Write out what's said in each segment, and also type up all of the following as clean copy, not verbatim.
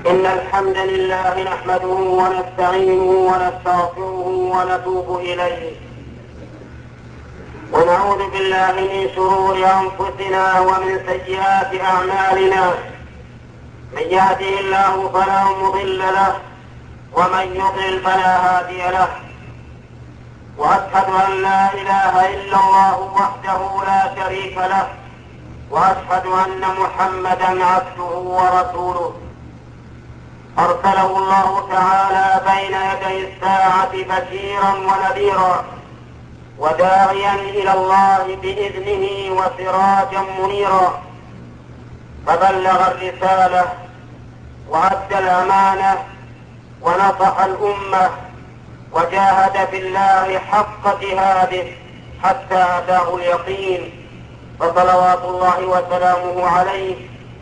إن الحمد لله نحمده ونستعينه ونستغفره ونتوب إليه، ونعوذ بالله من شرور أنفسنا ومن سيئات أعمالنا. من يهده الله فلا مضل له، ومن يضلل فلا هادي له. وأشهد أن لا إله إلا الله وحده لا شريك له، وأشهد أن محمدا عبده ورسوله أرسله الله تعالى بين يدي الساعة بشيرا ونذيرا، وداعيا إلى الله بإذنه وسراجا منيرا. فبلغ الرسالة وأدى الأمانة ونصح الأمة، وجاهد في الله حق جهاده حتى أتاه اليقين. فصلوات الله وسلامه عليه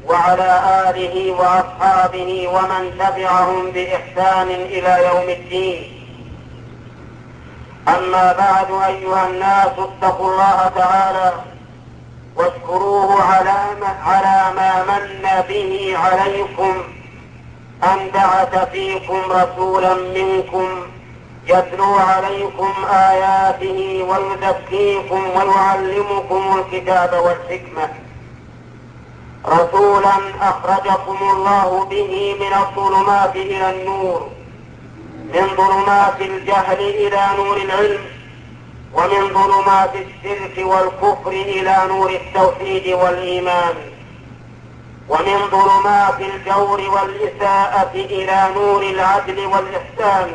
وعلى آله وأصحابه ومن تبعهم بإحسان إلى يوم الدين. أما بعد، أيها الناس، اتقوا الله تعالى واشكروه على ما من به عليكم، أن بعث فيكم رسولا منكم يتلو عليكم آياته ويزكيكم ويعلمكم الكتاب والحكمة. رسولا أخرجكم الله به من الظلمات إلى النور، من ظلمات الجهل إلى نور العلم، ومن ظلمات الشرك والكفر إلى نور التوحيد والإيمان، ومن ظلمات الجور والإساءة إلى نور العدل والإحسان،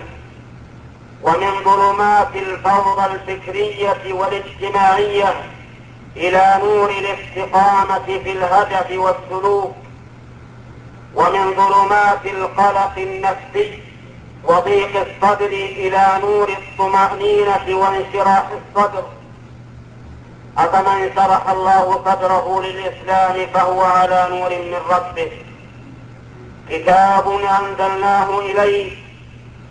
ومن ظلمات الفوضى الفكرية والاجتماعية إلى نور الاستقامة في الهدف والسلوك، ومن ظلمات القلق النفسي وضيق الصدر إلى نور الطمأنينة وانشراح الصدر. أفمن شرح الله صدره للإسلام فهو على نور من ربه. كتاب أنزلناه إليك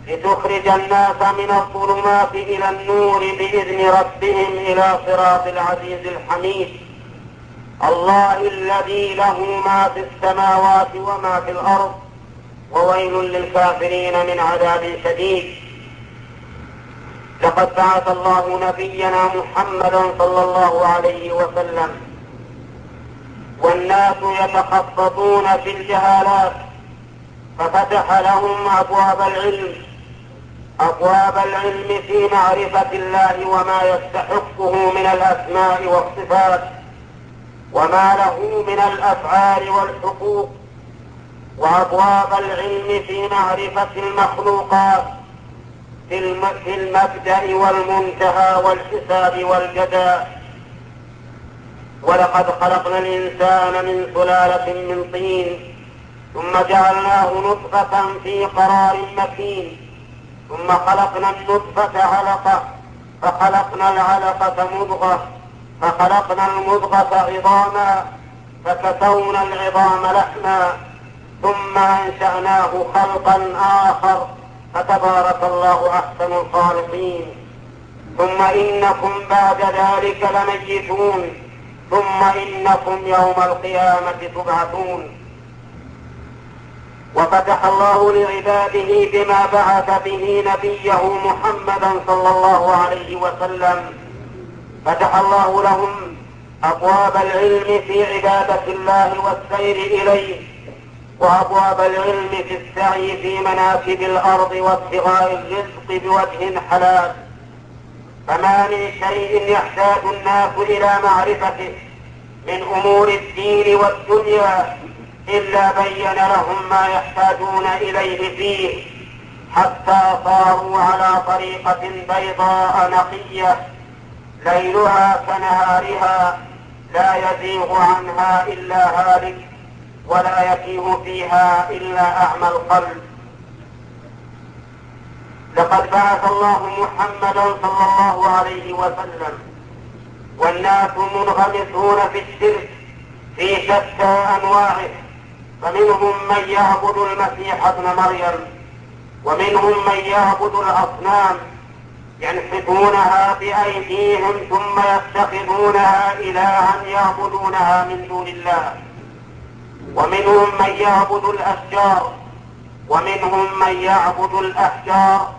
لتخرج الناس من الظلمات إلى النور بإذن ربهم إلى صراط العزيز الحميد، الله الذي له ما في السماوات وما في الأرض، وويل للكافرين من عذاب شديد. لقد بعث الله نبينا محمدا صلى الله عليه وسلم، والناس يتخبطون في الجهالات، ففتح لهم أبواب العلم في معرفة الله وما يستحقه من الأسماء والصفات، وما له من الأفعال والحقوق، وأبواب العلم في معرفة المخلوقات في المبدأ والمنتهى والحساب والجزاء. ولقد خلقنا الإنسان من سلالة من طين، ثم جعلناه نطفة في قرار مكين، ثم خلقنا النطفة علقة، فخلقنا العلقة مضغة، فخلقنا المضغة عظاما، فكسونا العظام لحما، ثم أنشأناه خلقا آخر، فتبارك الله أحسن الخالقين. ثم إنكم بعد ذلك لميتون، ثم إنكم يوم القيامة تبعثون. وفتح الله لعباده بما بعث به نبيه محمدا صلى الله عليه وسلم، فتح الله لهم أبواب العلم في عبادة الله والسير إليه، وأبواب العلم في السعي في مناكب الأرض وابتغاء الرزق بوجه حلال. فما من شيء يحتاج الناس إلى معرفته من أمور الدين والدنيا إلا بين لهم ما يحتاجون إليه فيه، حتى صاروا على طريقة بيضاء نقية ليلها كنهارها، لا يزيغ عنها إلا هالك، ولا يتيه فيها إلا أعمى القلب. لقد بعث الله محمدا صلى الله عليه وسلم، والناس منغمسون في الشرك في شتى أنواعه، فمنهم من يعبد المسيح ابن مريم، ومنهم من يعبد الأصنام ينحتونها بأيديهم ثم يتخذونها إلها يعبدونها من دون الله، ومنهم من يعبد الأشجار ومنهم من يعبد الأحجار،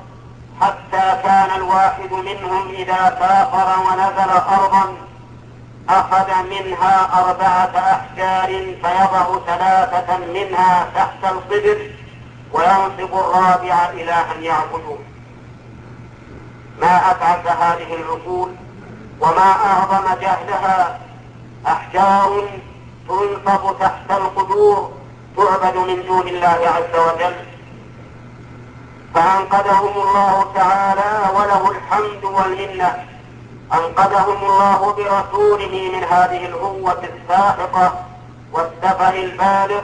حتى كان الواحد منهم إذا سافر ونزل أرضا أخذ منها 4 أحجار فيضع 3 منها تحت القدر وينصب الرابع إلى أن يعبدوه. ما أتعب هذه العقول وما أعظم جهلها. أحجار تنصب تحت القدور تعبد من دون الله عز وجل، فأنقذهم الله تعالى وله الحمد والمنة. أنقذهم الله برسوله من هذه العوة الساحقة والسفه البالغ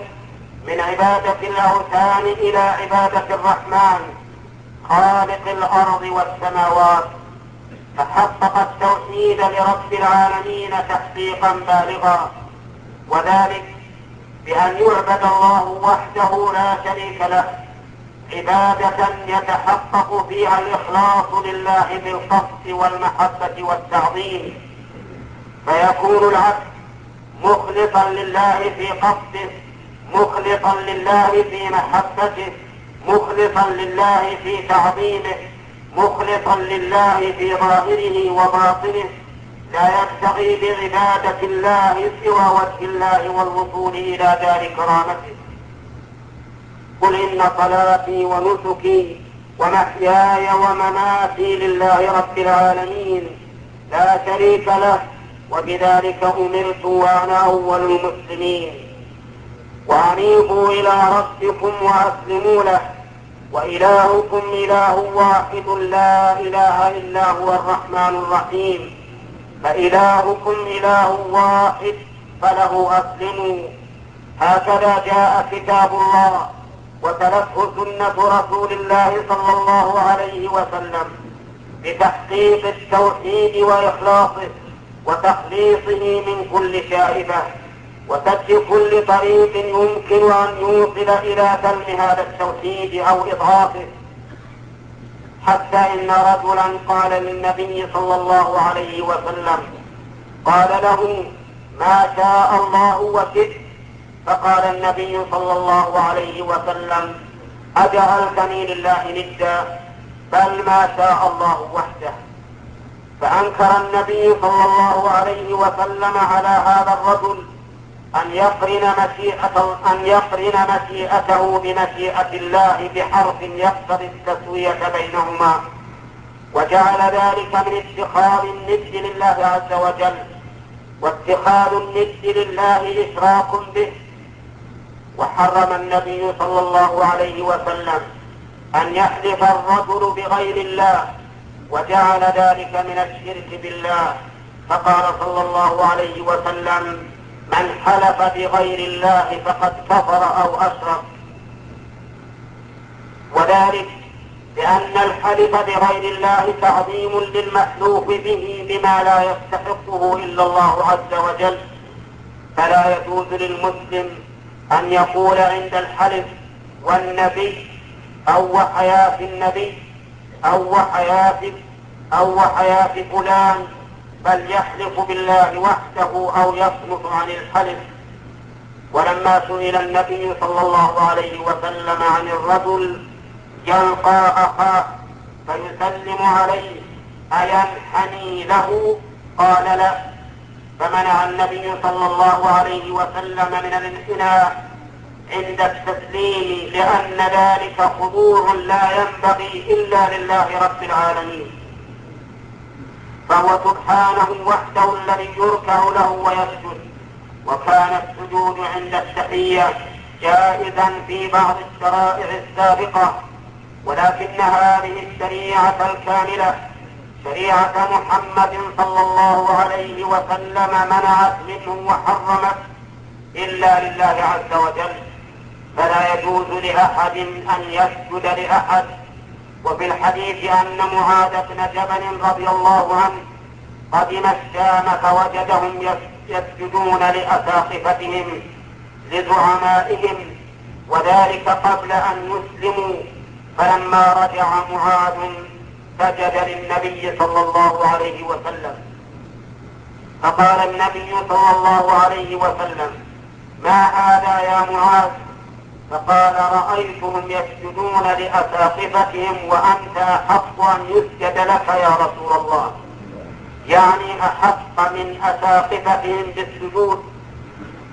من عبادة الأوثان إلى عبادة الرحمن خالق الأرض والسماوات، فحقق التوحيد لرب العالمين تحقيقا بالغا، وذلك بأن يعبد الله وحده لا شريك له عبادة يتحقق فيها الإخلاص لله بالقصد والمحبة والتعظيم، فيكون العبد مخلصا لله في قصده، مخلصا لله في محبته، مخلصا لله في تعظيمه، مخلصا لله في ظاهره وباطنه، لا يبتغي بعبادة الله سوى وجه الله والوصول إلى دار كرامته. قل إن صلاتي ونسكي ومحياي ومماتي لله رب العالمين لا شريك له وبذلك أمرت وأنا أول المسلمين. وأنيبوا إلى ربكم وأسلموا له وإلهكم إله واحد لا إله إلا هو الرحمن الرحيم، فإلهكم إله واحد فله أسلموا. هكذا جاء كتاب الله وتلته سنة رسول الله صلى الله عليه وسلم بتحقيق التوحيد وإخلاصه وتخليصه من كل شائبة وسد كل طريق يمكن أن يوصل إلى سلم هذا التوحيد أو إضعافه، حتى إن رجلا قال للنبي صلى الله عليه وسلم، قال له: ما شاء الله وشئت. فقال النبي صلى الله عليه وسلم: أجعلتني لله ندا؟ بل ما شاء الله وحده. فأنكر النبي صلى الله عليه وسلم على هذا الرجل أن يقرن مشيئته بمشيئة الله بحرف يقتضي التسوية بينهما، وجعل ذلك من اتخاذ الند لله عز وجل، واتخاذ الند لله إشراك به. وحرم النبي صلى الله عليه وسلم أن يحلف الرجل بغير الله، وجعل ذلك من الشرك بالله، فقال صلى الله عليه وسلم: من حلف بغير الله فقد كفر أو أشرك. وذلك لأن الحلف بغير الله تعظيم للمحلوف به بما لا يستحقه إلا الله عز وجل، فلا يجوز للمسلم أن يقول عند الحلف والنبي أو وحياة النبي أو وحياة فلان، بل يحلف بالله وحده أو يصمت عن الحلف. ولما سئل النبي صلى الله عليه وسلم عن الرجل يلقى أخاه فيسلم عليه أينحني له؟ قال: لا. فمنع النبي صلى الله عليه وسلم من الانحناء عند التسليم، لأن ذلك خضوع لا ينبغي إلا لله رب العالمين، فهو سبحانه وحده الذي يركع له ويسجد. وكان السجود عند التحية جائزا في بعض الشرائع السابقة، ولكن هذه الشريعة الكاملة شريعة محمد صلى الله عليه وسلم منعت منه وحرمت إلا لله عز وجل، فلا يجوز لأحد أن يسجد لأحد. وفي الحديث أن معاذ بن جبل رضي الله عنه قدم الشام فوجدهم يسجدون لأساقفتهم لزعمائهم، وذلك قبل أن يسلموا. فلما رجع معاذ سجد للنبي صلى الله عليه وسلم، فقال النبي صلى الله عليه وسلم: ما هذا يا معاذ؟ فقال رأيتهم يسجدون لأساقفتهم وأنت أحق أن يسجد لك يا رسول الله، يعني أحق من أساقفتهم بالسجود.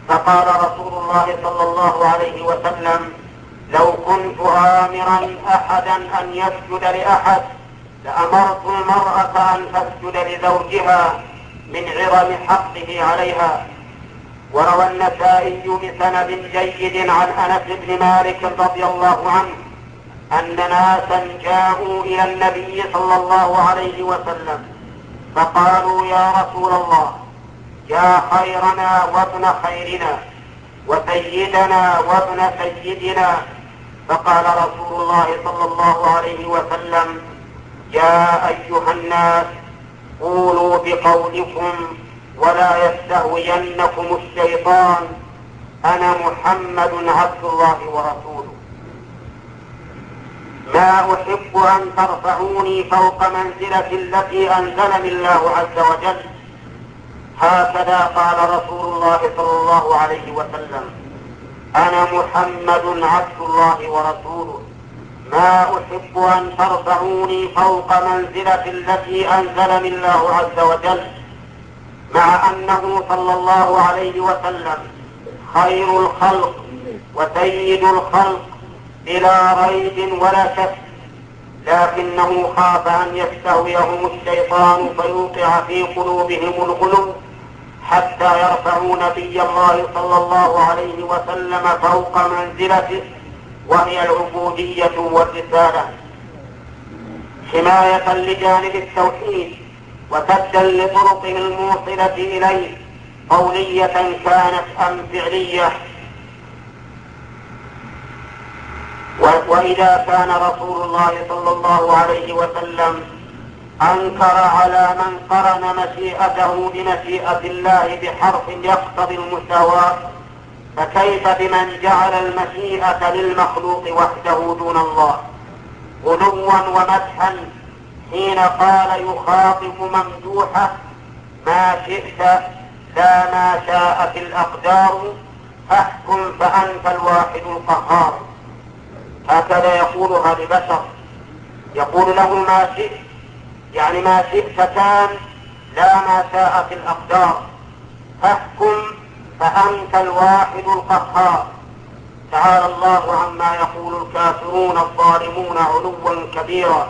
فقال رسول الله صلى الله عليه وسلم لو كنت آمرا أحدا أن يسجد لأحد لأمرت المرأة أن تسجد لزوجها من عظم حقه عليها. وروى النسائي بسند جيد عن أنس بن مالك رضي الله عنه أن ناسا جاءوا إلى النبي صلى الله عليه وسلم فقالوا يا رسول الله يا خيرنا وابن خيرنا وسيدنا وابن سيدنا. فقال رسول الله صلى الله عليه وسلم يا أيها الناس قولوا بقولكم ولا يستهوينكم الشيطان، أنا محمد عبد الله ورسوله، ما أحب أن ترفعوني فوق منزلة التي أنزلني الله عز وجل. هكذا قال رسول الله صلى الله عليه وسلم أنا محمد عبد الله ورسوله، ما أحب أن ترفعوني فوق منزلة التي أنزلني الله عز وجل، مع أنه صلى الله عليه وسلم خير الخلق وسيد الخلق بلا ريب ولا شك، لكنه خاف أن يستهويهم الشيطان فيوقع في قلوبهم الغلو حتى يرفعوا نبي الله صلى الله عليه وسلم فوق منزلته وهي العبودية والرسالة، حماية لجانب التوحيد وسدا لطرقه الموصلة إليه قولية كانت أم فعلية. وإذا كان رسول الله صلى الله عليه وسلم أنكر على من قرن مشيئته بمشيئة الله بحرف يقتضي المساواة، فكيف بمن جعل المشيئة للمخلوق وحده دون الله غلوا ومدحا حين قال يخاطب ممدوحه ما شئت لا ما شاءت الأقدار فاحكم فأنت الواحد القهار. هكذا يقولها لبشر، يقول له ما شئت يعني ما شئت كان لا ما شاءت الأقدار، فاحكم فأنت الواحد القهار. تعالى الله عما يقول الكافرون الظالمون علوا كبيرا.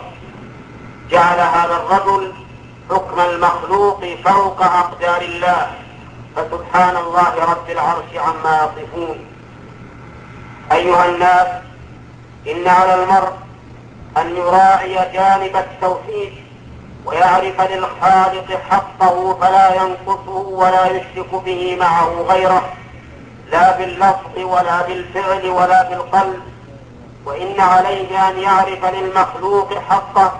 جعل هذا الرجل حكم المخلوق فوق أقدار الله، فسبحان الله رب العرش عما يصفون. أيها الناس، إن على المرء أن يراعي جانب التوحيد ويعرف للخالق حقه فلا ينقصه ولا يشرك به معه غيره، لا باللفظ ولا بالفعل ولا بالقلب. وإن عليه أن يعرف للمخلوق حقه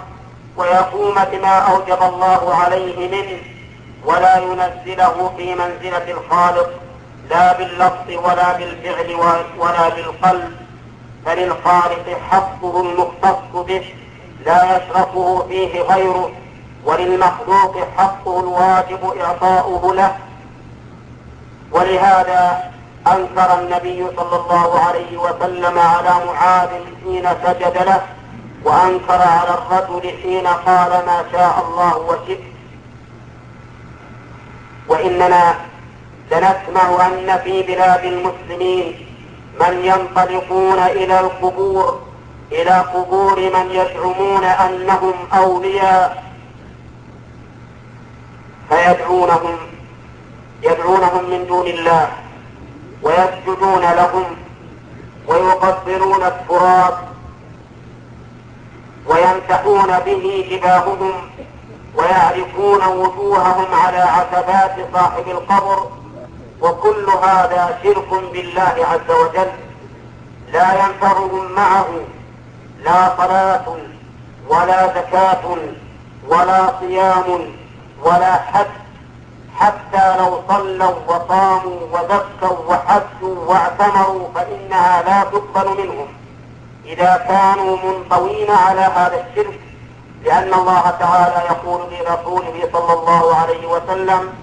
ويقوم بما أوجب الله عليه منه ولا ينزله في منزلة الخالق لا باللفظ ولا بالفعل ولا بالقلب، فللخالق حقه المختص به لا يشرفه فيه غيره، وللمخلوق حقه الواجب إعطاؤه له. ولهذا أنكر النبي صلى الله عليه وسلم على معاذ حين سجد له، وأنكر على الرجل حين قال ما شاء الله وشئت. وإننا لنسمع أن في بلاد المسلمين من ينطلقون إلى قبور من يزعمون أنهم أولياء يدعونهم من دون الله ويسجدون لهم ويقبلون التراب ويمسحون به جباههم ويعرفون وجوههم على عتبات صاحب القبر، وكل هذا شرك بالله عز وجل لا ينفعهم معه لا صلاة ولا زكاة ولا صيام ولا حج، حتى لو صلوا وصاموا وزكوا وحجوا واعتمروا فإنها لا تقبل منهم إذا كانوا منطوين على هذا الشرك، لأن الله تعالى يقول لرسوله صلى الله عليه وسلم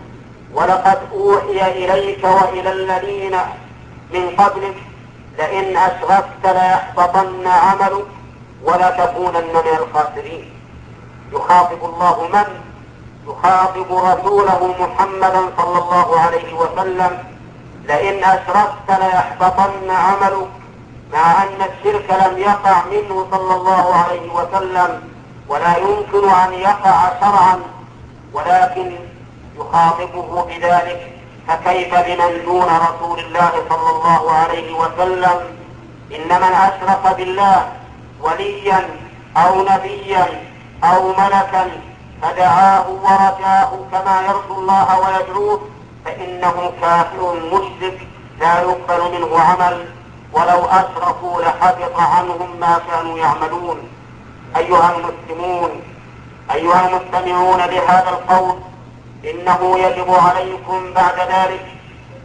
ولقد أوحي إليك وإلى الذين من قبلك لئن أشركت ليحبطن عملك ولتكونن من الخاسرين. يخاطب الله من؟ يخاطب رسوله محمدا صلى الله عليه وسلم: لئن أشركت ليحبطن عملك، مع أن الشرك لم يقع منه صلى الله عليه وسلم ولا يمكن أن يقع شرعا، ولكن يخاطبه بذلك، فكيف بمن دون رسول الله صلى الله عليه وسلم؟ إن من أشرك بالله وليا أو نبيا أو ملكا فدعاه ورجاه كما يرجو الله ويدعوه فإنه كافر مشرك لا يقبل منه عمل، ولو أشركوا لحبط عنهم ما كانوا يعملون. أيها المستمعون لهذا القول، إنه يجب عليكم بعد ذلك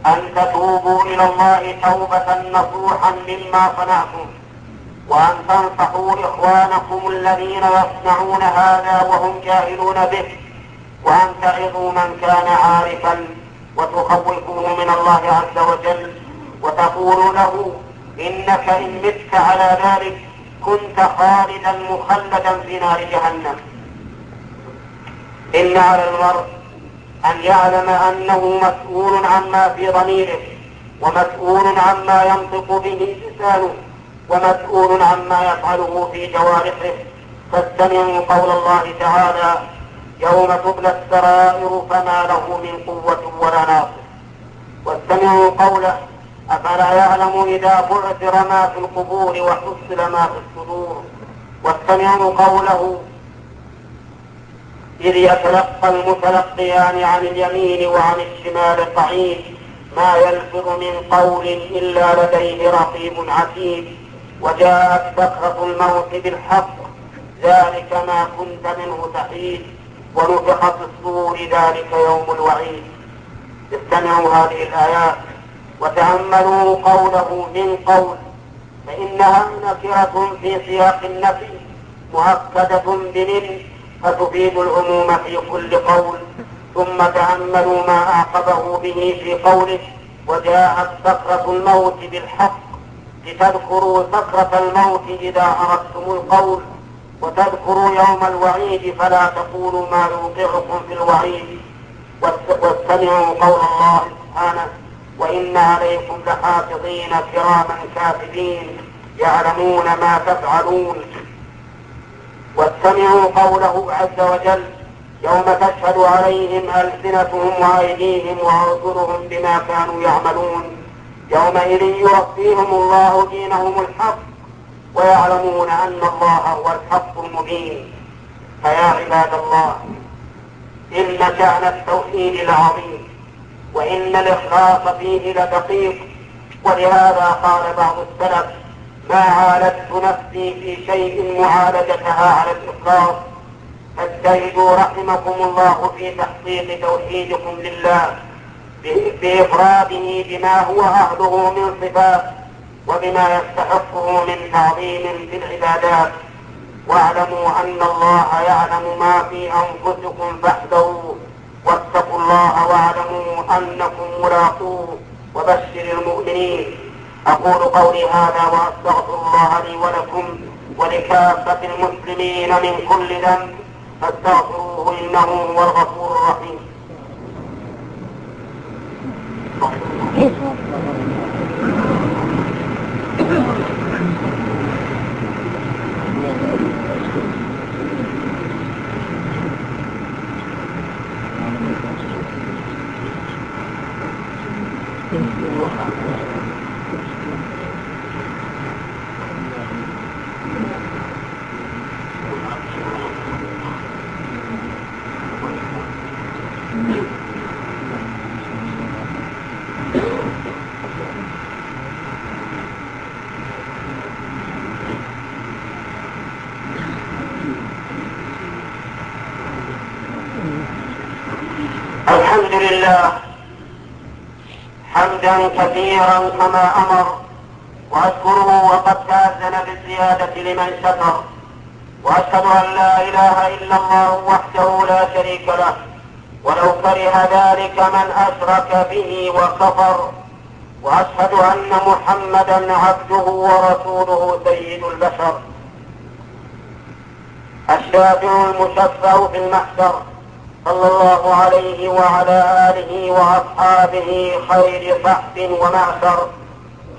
أن تتوبوا إلى الله توبة نصوحا مما صنعتم، وأن تنصحوا إخوانكم الذين يصنعون هذا وهم جاهلون به، وأن تعظوا من كان عارفا وتخوفوه من الله عز وجل، وتقولوا له: إنك إن مت على ذلك كنت خالدا مخلدا في نار جهنم. إن على المرء أن يعلم أنه مسؤول عما في ضميره، ومسؤول عما ينطق به لسانه، ومسؤول عما يفعله في جوارحه. فاستمعوا قول الله تعالى: يوم تبلى السرائر فما له من قوة ولا ناصر. واستمعوا قوله: أفلا يعلم إذا بعثر ما في القبور وحصل ما في الصدور. واستمعوا قوله: إذ يتلقى المتلقيان عن اليمين وعن الشمال قعيد ما يلفظ من قول إلا لديه رقيب عتيد. وجاءت سكرة الموت بالحق ذلك ما كنت منه تحيد، ونفخ في الصور ذلك يوم الوعيد. استمعوا هذه الآيات وتأملوا قوله من قول، فإنها نكرة في سياق النفي مؤكدة بمن فتفيد العموم في كل قول. ثم تأملوا ما أعقبه به في قوله: وجاءت سكرة الموت بالحق، لتذكروا سكرة الموت إذا أردتم القول، وتذكروا يوم الوعيد فلا تقولوا ما يوقعكم في الوعيد. واستمعوا قول الله سبحانه: وإن عليكم لحافظين كراما كاتبين يعلمون ما تفعلون. واستمعوا قوله عز وجل: يوم تشهد عليهم ألسنتهم وأيديهم وأرجلهم بما كانوا يعملون يومئذ يوفيهم الله دينهم الحق ويعلمون أن الله هو الحق المبين. فيا عباد الله، إن شأن التوحيد العظيم، وإن الإخلاص فيه لدقيق. ولهذا قال بعض السلف: ما عالجت نفسي في شيء معالجتها على الإخلاص. فاجتهدوا رحمكم الله في تحقيق توحيدكم لله بإفراده بما هو أهله من صفات وبما يستحقه من تعظيم في العبادات. واعلموا أن الله يعلم ما في أنفسكم فاحذروه، واتقوا الله واعلموا أنكم ملاقوه، وبشر المؤمنين. أقول قولي هذا وأستغفر الله لي ولكم ولكافة المسلمين من كل ذنب فاستغفروه إنه هو الغفور الرحيم. الحمد لله حمدا كثيرا كما أمر، وأشكره وقد تأذن بالزيادة لمن شكر، وأشهد أن لا إله إلا الله وحده لا شريك له، ولو كره ذلك من أشرك به وكفر. وأشهد أن محمدا عبده ورسوله سيد البشر الشافع المشفع في المحشر صلى الله عليه وعلى آله وأصحابه خير صحب ومعشر،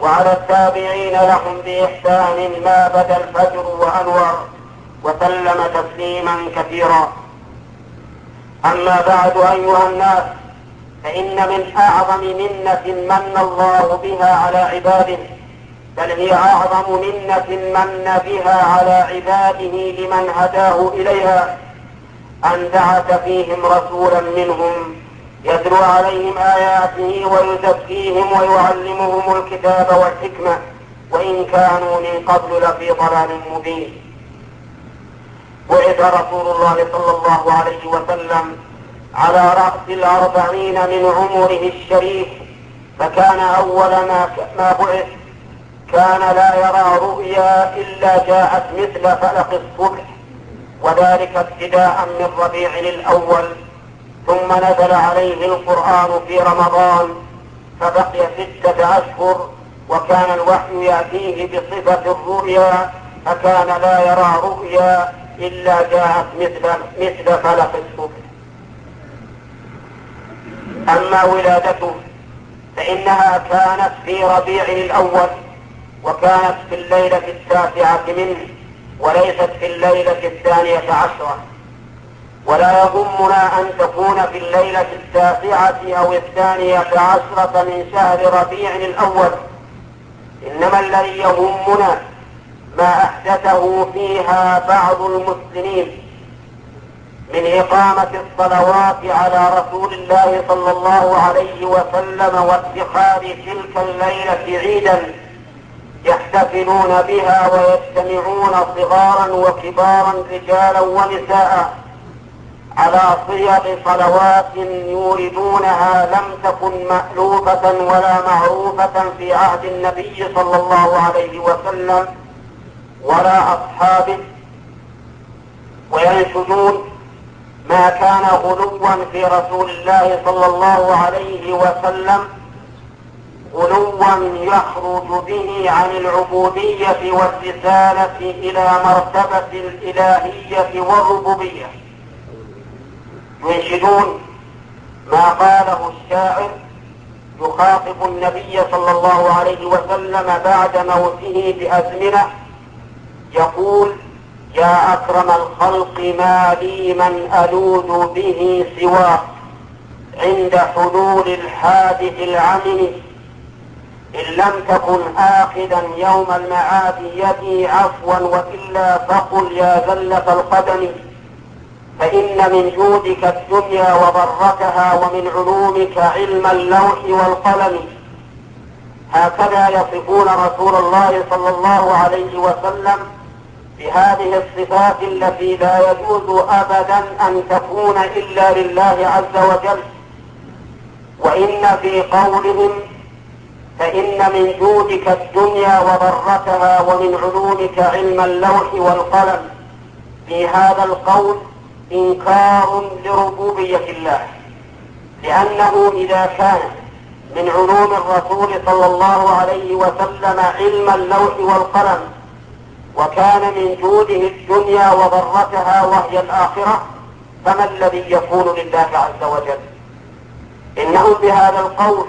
وعلى التابعين لهم بإحسان ما بدا الفجر وأنور، وسلم تسليما كثيرا. أما بعد أيها الناس، فإن من أعظم منة من الله بها على عباده، بل هي أعظم منة من بها على عباده لمن هداه إليها، أن بعث فيهم رسولا منهم يتلو عليهم آياته ويزكيهم ويعلمهم الكتاب والحكمة، وإن كانوا من قبل لفي ضلال مبين. بعث رسول الله صلى الله عليه وسلم على رأس 40 من عمره الشريف، فكان أول ما بعث كان لا يرى رؤيا إلا جاءت مثل فلق الصبح، وذلك ابتداء من ربيع الأول، ثم نزل عليه القرآن في رمضان فبقي 6 أشهر، وكان الوحي يأتيه بصفة الرؤيا، فكان لا يرى رؤيا إلا جاءت مثل فلق الصبح. أما ولادته فإنها كانت في ربيع الأول، وكانت في الليلة 9 منه، وليست في الليلة 12. ولا يهمنا أن تكون في الليلة 9 أو 12 من شهر ربيع الأول، إنما الذي يهمنا ما أحدثه فيها بعض المسلمين من إقامة الصلوات على رسول الله صلى الله عليه وسلم، واتخاذ تلك الليلة عيدا يحتفلون بها ويجتمعون صغارا وكبارا رجالا ونساء على صيغ صلوات يوردونها لم تكن مألوفة ولا معروفة في عهد النبي صلى الله عليه وسلم ولا أصحابه، وينشدون ما كان غلوا في رسول الله صلى الله عليه وسلم، غلوا يخرج به عن العبودية والرسالة إلى مرتبة الإلهية والربوبية. ينشدون ما قاله الشاعر يخاطب النبي صلى الله عليه وسلم بعد موته بأزمنة، يقول: يا أكرم الخلق ما لي من ألوذ به سواك عند حلول الحادث العمم، إن لم تكن آخذا يوم المعاد يدي عفوا، وإلا فقل يا زلة القدم، فإن من جودك الدنيا وضرتها، ومن علومك علم اللوح والقلم. هكذا يصفون رسول الله صلى الله عليه وسلم بهذه الصفات التي لا يجوز أبدا أن تكون إلا لله عز وجل. وإن في قولهم فإن من جودك الدنيا وضرتها ومن علومك علم اللوح والقلم، في هذا القول إنكار لربوبية الله، لأنه إذا كان من علوم الرسول صلى الله عليه وسلم علم اللوح والقلم، وكان من جوده الدنيا وضرتها وهي الآخرة، فما الذي يكون لله عز وجل؟ إنهم بهذا القول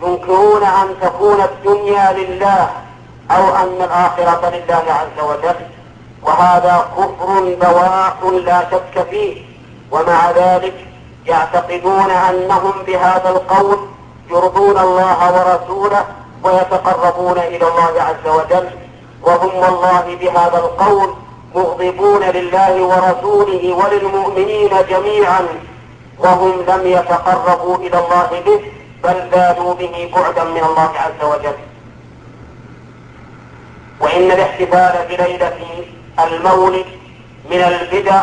ينكرون أن تكون الدنيا لله أو أن الآخرة لله عز وجل، وهذا كفر بواح لا شك فيه. ومع ذلك يعتقدون أنهم بهذا القول يرضون الله ورسوله ويتقربون إلى الله عز وجل، وهم والله بهذا القول مغضبون لله ورسوله وللمؤمنين جميعا، وهم لم يتقربوا إلى الله به، بل زادوا به بعدا من الله عز وجل. وإن الاحتفال بليلة المولد من البدع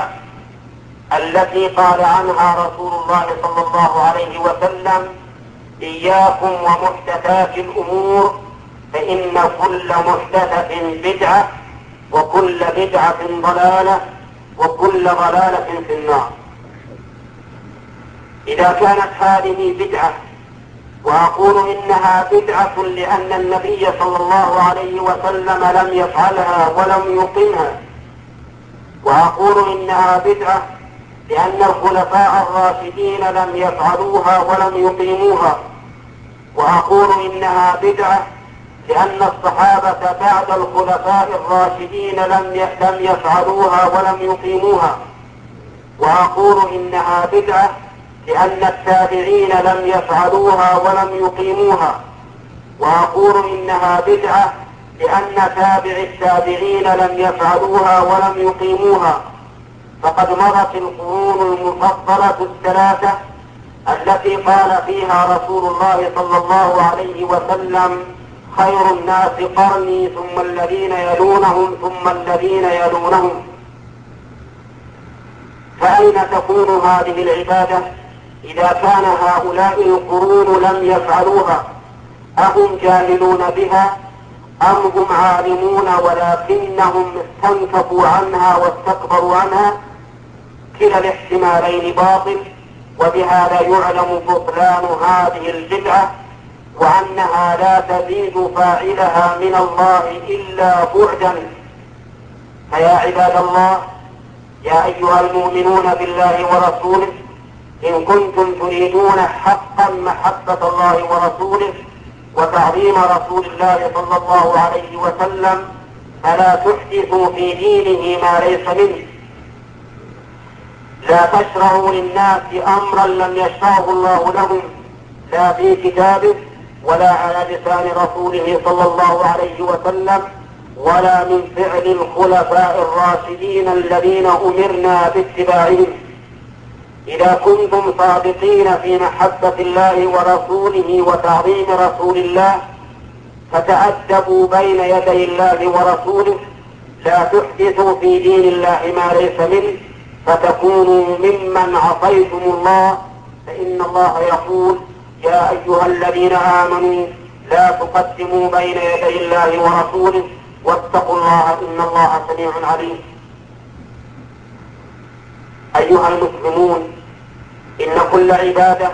التي قال عنها رسول الله صلى الله عليه وسلم: إياكم ومحدثات الأمور، فإن كل محدثة بدعة، وكل بدعة ضلالة، وكل ضلالة في النار. إذا كانت هذه بدعة وأقول إنها بدعة لأن النبي صلى الله عليه وسلم لم يفعلها ولم يقمها. وأقول إنها بدعة لأن الخلفاء الراشدين لم يفعلوها ولم يقيموها. وأقول إنها بدعة لأن الصحابة بعد الخلفاء الراشدين لم يفعلوها ولم يقيموها. وأقول إنها بدعة لأن التابعين لم يفعلوها ولم يقيموها. وأقول إنها بدعة لأن تابع التابعين لم يفعلوها ولم يقيموها. فقد مرت القرون المفضلة الثلاثة التي قال فيها رسول الله صلى الله عليه وسلم: خير الناس قرني ثم الذين يلونهم ثم الذين يلونهم. فأين تكون هذه العبادة إذا كان هؤلاء القرون لم يفعلوها؟ أهم جاهلون بها أم هم عالمون ولكنهم استنكفوا عنها واستكبروا عنها؟ كلا الاحتمالين باطل، وبهذا يعلم بطلان هذه البدعة وأنها لا تزيد فاعلها من الله إلا بعدا. فيا عباد الله، يا أيها المؤمنون بالله ورسوله، إن كنتم تريدون حقا محبة الله ورسوله وتعظيم رسول الله صلى الله عليه وسلم فلا تحدثوا في دينه ما ليس منه. لا تشرعوا للناس أمرا لم يشرعه الله لهم، لا في كتابه ولا على لسان رسوله صلى الله عليه وسلم ولا من فعل الخلفاء الراشدين الذين أمرنا باتباعهم. إذا كنتم صادقين في محبة الله ورسوله وتعظيم رسول الله فتأدبوا بين يدي الله ورسوله، لا تحدثوا في دين الله ما ليس منه فتكونوا ممن عصيتم الله. فإن الله يقول: يا أيها الذين آمنوا لا تقدموا بين يدي الله ورسوله واتقوا الله إن الله سميع عليم. أيها المسلمون، إن كل عبادة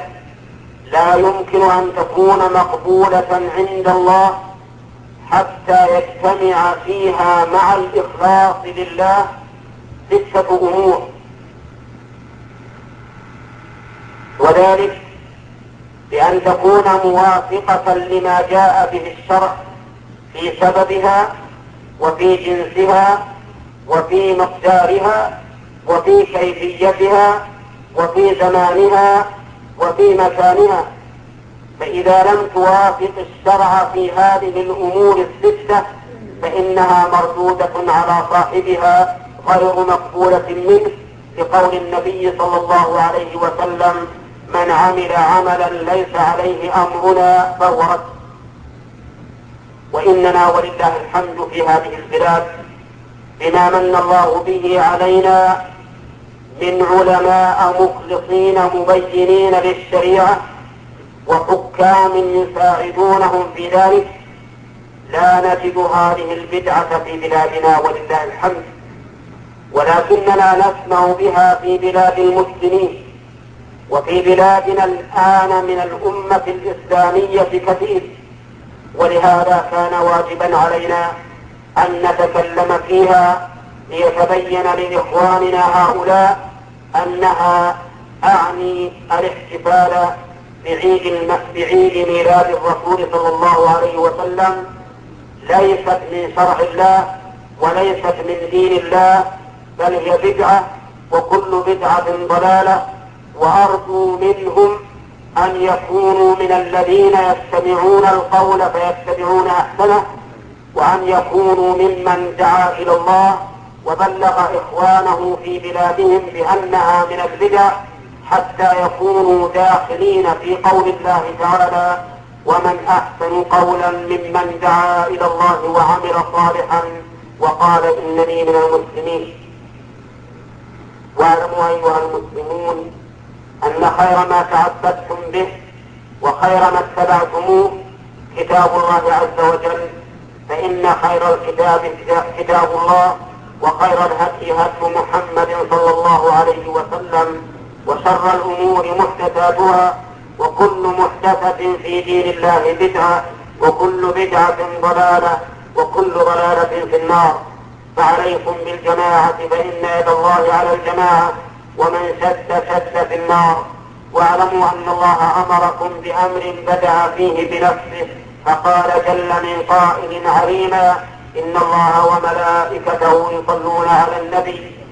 لا يمكن أن تكون مقبولة عند الله حتى يجتمع فيها مع الإخلاص لله 6 أمور، وذلك بأن تكون موافقة لما جاء به الشرع في سببها وفي جنسها وفي مقدارها وفي كيفيتها وفي زمانها وفي مكانها. فإذا لم توافق الشرع في هذه الأمور 6 فإنها مردودة على صاحبها غير مقبولة منه، لقول النبي صلى الله عليه وسلم: من عمل عملا ليس عليه أمرنا فهو رد. وإننا ولله الحمد في هذه البلاد بما من الله به علينا من علماء مخلصين مبينين للشريعة وحكام يساعدونهم في ذلك، لا نجد هذه البدعة في بلادنا ولله الحمد، ولكننا نسمع بها في بلاد المسلمين وفي بلادنا الآن من الأمة الإسلامية كثير. ولهذا كان واجبا علينا أن نتكلم فيها ليتبين لإخواننا هؤلاء أنها أعني الاحتفال بعيد ميلاد الرسول صلى الله عليه وسلم ليست من شرع الله وليست من دين الله، بل هي بدعة، وكل بدعة ضلالة. وأرجو منهم أن يكونوا من الذين يستمعون القول فيتبعون أحسنه، وأن يكونوا ممن دعا إلى الله وبلغ إخوانه في بلادهم بأنها من البدع، حتى يكونوا داخلين في قول الله تعالى: ومن أحسن قولا ممن دعا إلى الله وعمل صالحا وقال إنني من المسلمين. واعلموا أيها المسلمون أن خير ما تعبدتم به وخير ما اتبعتموه كتاب الله عز وجل، فإن خير الكتاب كتاب الله، وخير الهدي هدي محمد صلى الله عليه وسلم، وشر الأمور محدثاتها، وكل محدثة في دين الله بدعة، وكل بدعة ضلالة، وكل ضلالة في النار. فعليكم بالجماعة فإن يد الله على الجماعة، ومن شد في النار. واعلموا أن الله أمركم بأمر بدأ فيه بنفسه، فقال جل من قائل عليما: إن الله وملائكته يصلون على النبي